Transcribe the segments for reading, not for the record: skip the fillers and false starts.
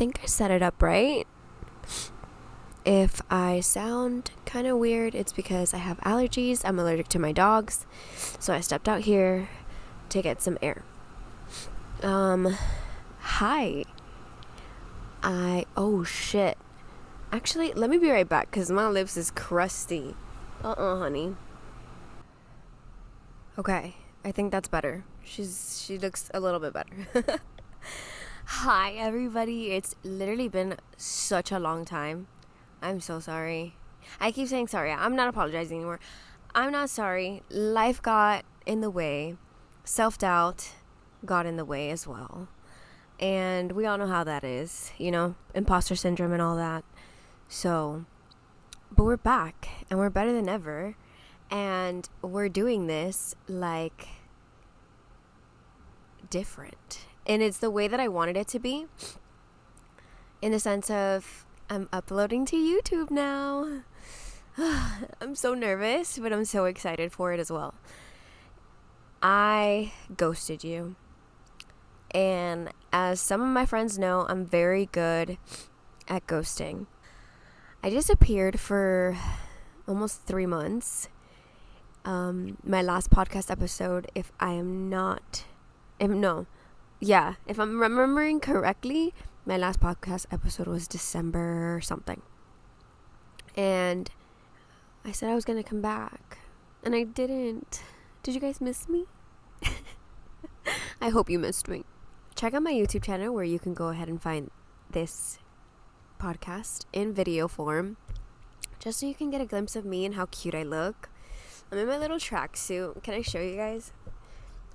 think I set it up right. If I sound kind of weird, it's because I have allergies. I'm allergic to my dogs. So I stepped out here to get some air. Hi. Oh shit. Actually, let me be right back because my lips is crusty. Honey. Okay, I think that's better. She looks a little bit better. Hi, everybody. It's literally been such a long time. I'm so sorry. I keep saying sorry. I'm not apologizing anymore. I'm not sorry. Life got in the way. Self-doubt got in the way as well. And we all know how that is, imposter syndrome and all that. So, but we're back and we're better than ever. And we're doing this like different. And it's the way that I wanted it to be. In the sense of I'm uploading to YouTube now. I'm so nervous, but I'm so excited for it as well. I ghosted you. And as some of my friends know, I'm very good at ghosting. I disappeared for almost 3 months. My last podcast episode, if I'm remembering correctly, my last podcast episode was December something. And I said I was going to come back. And I didn't. Did you guys miss me? I hope you missed me. Check out my YouTube channel where you can go ahead and find this podcast in video form. Just so you can get a glimpse of me and how cute I look. I'm in my little tracksuit. Can I show you guys?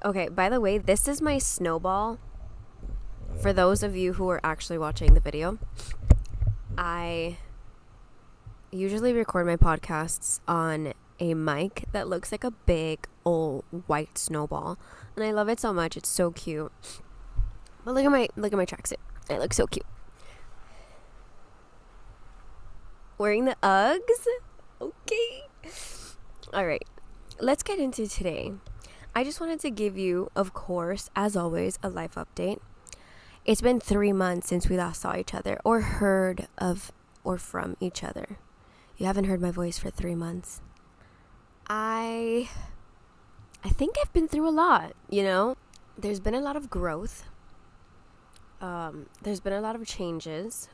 Okay, by the way, this is my snowball. For those of you who are actually watching the video, I usually record my podcasts on a mic that looks like a big old white snowball, and I love it so much. It's so cute. But look at my tracksuit. I look so cute. Wearing the Uggs? Okay. All right. Let's get into today. I just wanted to give you, of course, as always, a life update. It's been 3 months since we last saw each other or heard of or from each other. You haven't heard my voice for 3 months. I think I've been through a lot, There's been a lot of growth. There's been a lot of changes.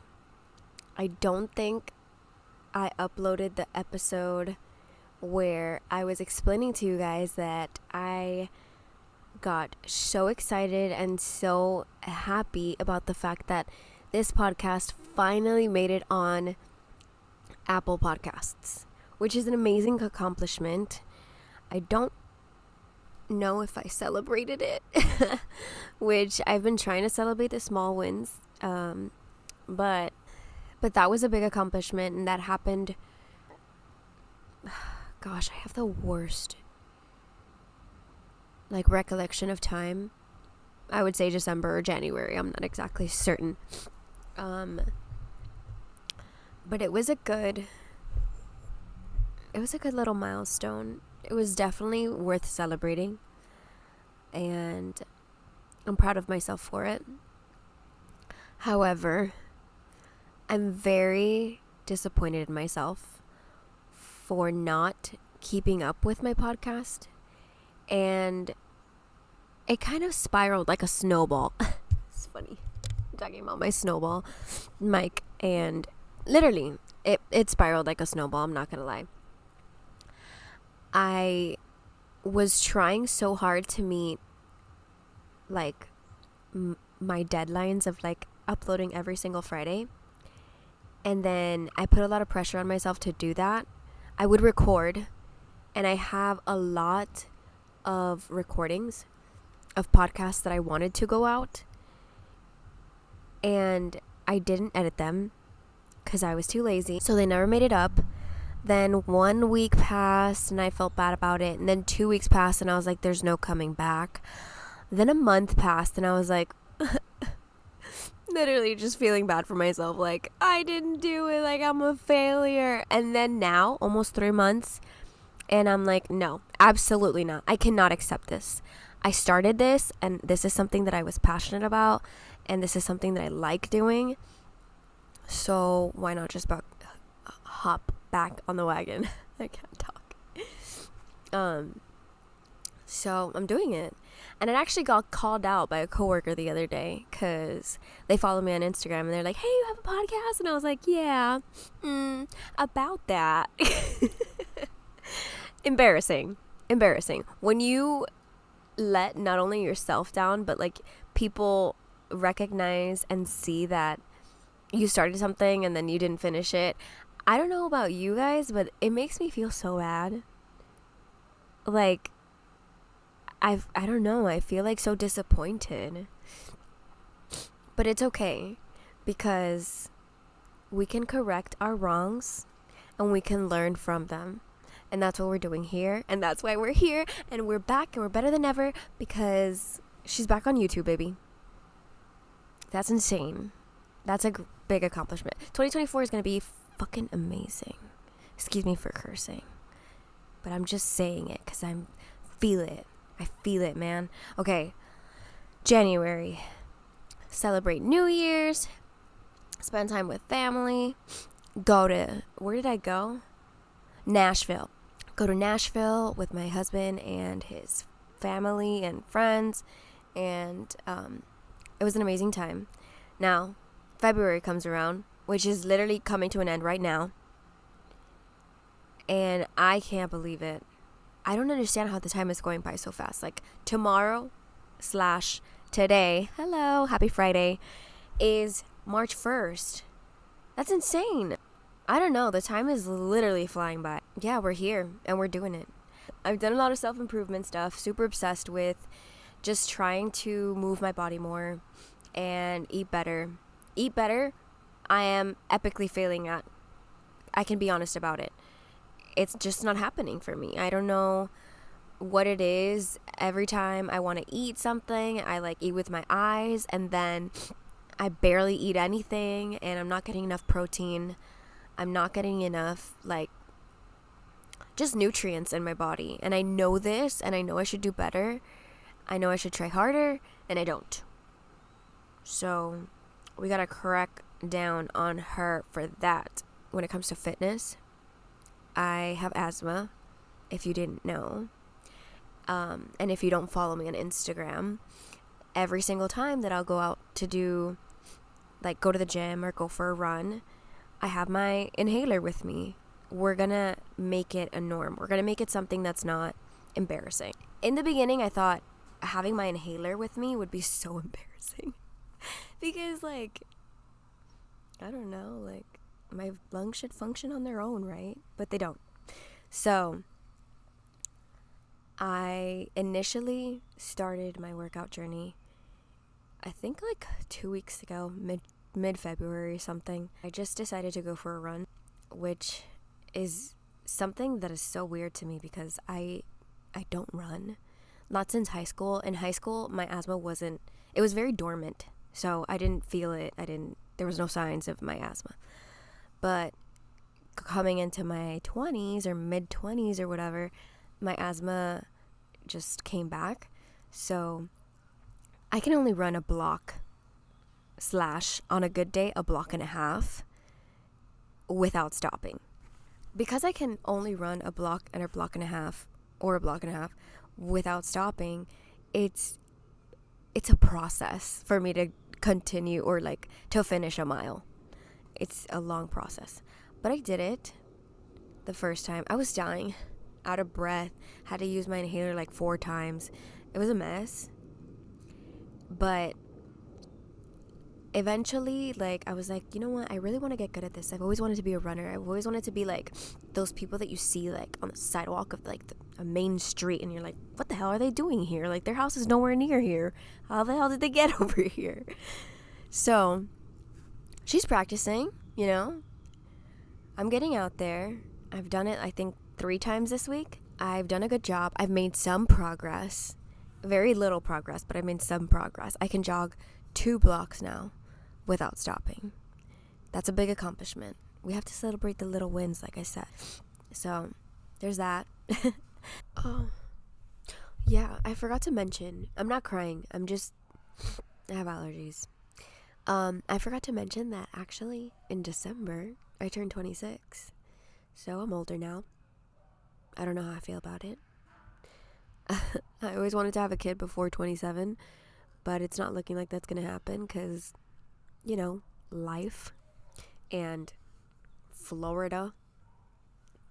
I don't think I uploaded the episode where I was explaining to you guys that I got so excited and so happy about the fact that this podcast finally made it on Apple Podcasts, which is an amazing accomplishment. I don't know if I celebrated it, which I've been trying to celebrate the small wins, but that was a big accomplishment, and that happened. Gosh, I have the worst recollection of time. I would say December or January. I'm not exactly certain. But it was a good little milestone. It was definitely worth celebrating. And I'm proud of myself for it. However, I'm very disappointed in myself for not keeping up with my podcast. And it kind of spiraled like a snowball. It's funny. I'm talking about my snowball mic, and literally it spiraled like a snowball. I'm not gonna lie. I was trying so hard to meet my deadlines of uploading every single Friday, and then I put a lot of pressure on myself to do that. I would record, and I have a lot of recordings of podcasts that I wanted to go out, and I didn't edit them because I was too lazy, so they never made it up. Then 1 week passed and I felt bad about it, and then 2 weeks passed and I was like, there's no coming back. Then a month passed and I was like literally just feeling bad for myself, I didn't do it, I'm a failure. And then now almost 3 months and I'm like, no, absolutely not. I cannot accept this. I started this, and this is something that I was passionate about, and this is something that I like doing, So why not just hop back on the wagon? I can't talk. So I'm doing it. And it actually got called out by a coworker the other day because they follow me on Instagram and they're like, hey, you have a podcast? And I was like, yeah, about that. Embarrassing. When you let not only yourself down, but like people recognize and see that you started something and then you didn't finish it. I don't know about you guys, but it makes me feel so bad. Like, I don't know, I feel like so disappointed. But it's okay because we can correct our wrongs and we can learn from them. And that's what we're doing here. And that's why we're here. And we're back and we're better than ever because she's back on YouTube, baby. That's insane. That's a big accomplishment. 2024 is going to be fucking amazing. Excuse me for cursing. But I'm just saying it because I feel it, man. Okay. January. Celebrate New Year's. Spend time with family. Where did I go? Nashville. Go to Nashville with my husband and his family and friends. And it was an amazing time. Now, February comes around, which is literally coming to an end right now. And I can't believe it. I don't understand how the time is going by so fast. Like tomorrow/today, hello, happy Friday, is March 1st. That's insane. I don't know. The time is literally flying by. Yeah, we're here and we're doing it. I've done a lot of self-improvement stuff, super obsessed with just trying to move my body more and eat better. I am epically failing at. I can be honest about it. It's just not happening for me. I don't know what it is. Every time I want to eat something, I like eat with my eyes and then I barely eat anything and I'm not getting enough protein. I'm not getting enough like just nutrients in my body. And I know this and I know I should do better. I know I should try harder and I don't. So we got to crack down on her for that. When it comes to fitness, I have asthma, if you didn't know. And if you don't follow me on Instagram, every single time that I'll go out to do, like go to the gym or go for a run, I have my inhaler with me. We're gonna make it a norm. We're gonna make it something that's not embarrassing. In the beginning, I thought having my inhaler with me would be so embarrassing. Because, like, I don't know, like, my lungs should function on their own, right? But they don't. So I initially started my workout journey, I think like 2 weeks ago, mid-February or something. I just decided to go for a run, which is something that is so weird to me because I don't run. Not since high school. In high school, my asthma it was very dormant. So I didn't feel it. There was no signs of my asthma. But coming into my 20s or mid-20s or whatever, my asthma just came back. So I can only run a block / on a good day, a block and a half without stopping. Because I can only run a block and a half without stopping, it's a process for me to continue or like to finish a mile. It's a long process. But I did it the first time. I was dying, out of breath, had to use my inhaler like 4 times. It was a mess. But eventually, like, I was like, you know what? I really want to get good at this. I've always wanted to be a runner. I've always wanted to be like those people that you see like on the sidewalk of like a main street and you're like, what the hell are they doing here? Like, their house is nowhere near here. How the hell did they get over here? So she's practicing, you know. I'm getting out there. I've done it, I think, 3 times this week. I've done a good job. I've made some progress. Very little progress, but I've made some progress. I can jog 2 blocks now without stopping. That's a big accomplishment. We have to celebrate the little wins, like I said. So, there's that. Oh, yeah, I forgot to mention. I'm not crying. I have allergies. I forgot to mention that actually in December I turned 26. So I'm older now. I don't know how I feel about it. I always wanted to have a kid before 27, but it's not looking like that's going to happen because, life and Florida,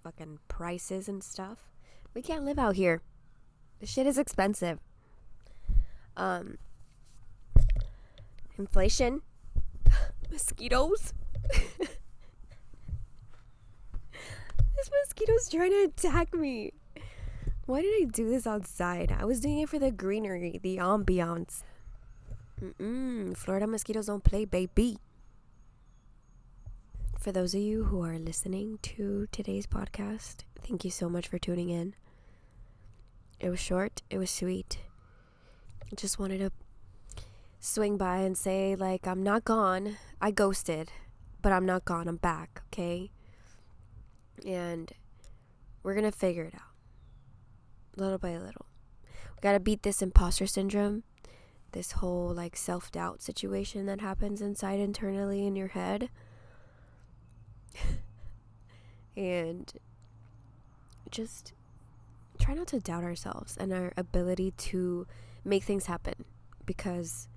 fucking prices and stuff. We can't live out here. This shit is expensive. Inflation. Mosquitoes. This mosquito's trying to attack me. Why did I do this outside? I was doing it for the greenery, the ambiance. Florida mosquitoes don't play, baby. For those of you who are listening to today's podcast, thank you so much for tuning in. It was short. It was sweet. I just wanted to swing by and say, I'm not gone. I ghosted, but I'm not gone. I'm back, okay? And we're going to figure it out. Little by little. We got to beat this imposter syndrome. This whole, self-doubt situation that happens inside internally in your head. And just try not to doubt ourselves and our ability to make things happen, because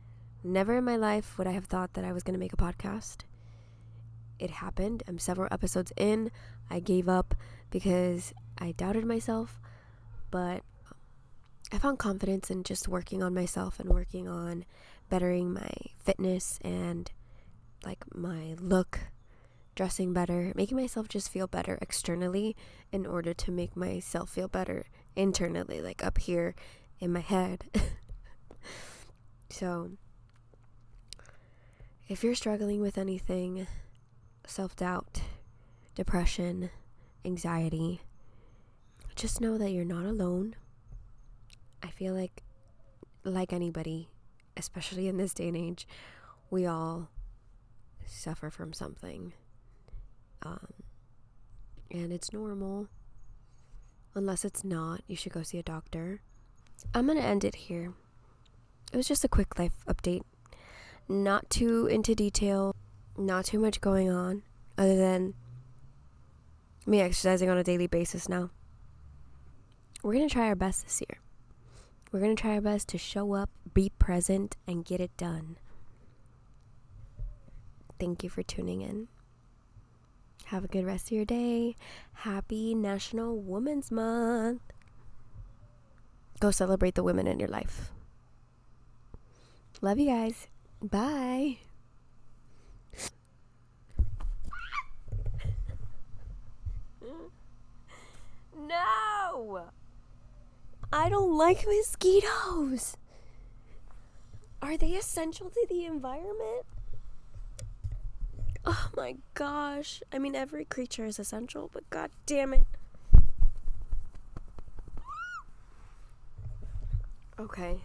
never in my life would I have thought that I was going to make a podcast. It happened. I'm several episodes in. I gave up because I doubted myself, but I found confidence in just working on myself and working on bettering my fitness and my look, dressing better, making myself just feel better externally in order to make myself feel better internally, up here in my head. So if you're struggling with anything, self-doubt, depression, anxiety, just know that you're not alone. I feel like anybody, especially in this day and age, we all suffer from something. And it's normal. Unless it's not, you should go see a doctor. I'm going to end it here. It was just a quick life update. Not too into detail. Not too much going on. Other than me exercising on a daily basis now. We're going to try our best this year. We're going to try our best to show up, be present, and get it done. Thank you for tuning in. Have a good rest of your day. Happy National Women's Month. Go celebrate the women in your life. Love you guys. Bye. No! I don't like mosquitoes. Are they essential to the environment? Oh my gosh. I mean, every creature is essential, but god damn it. Okay.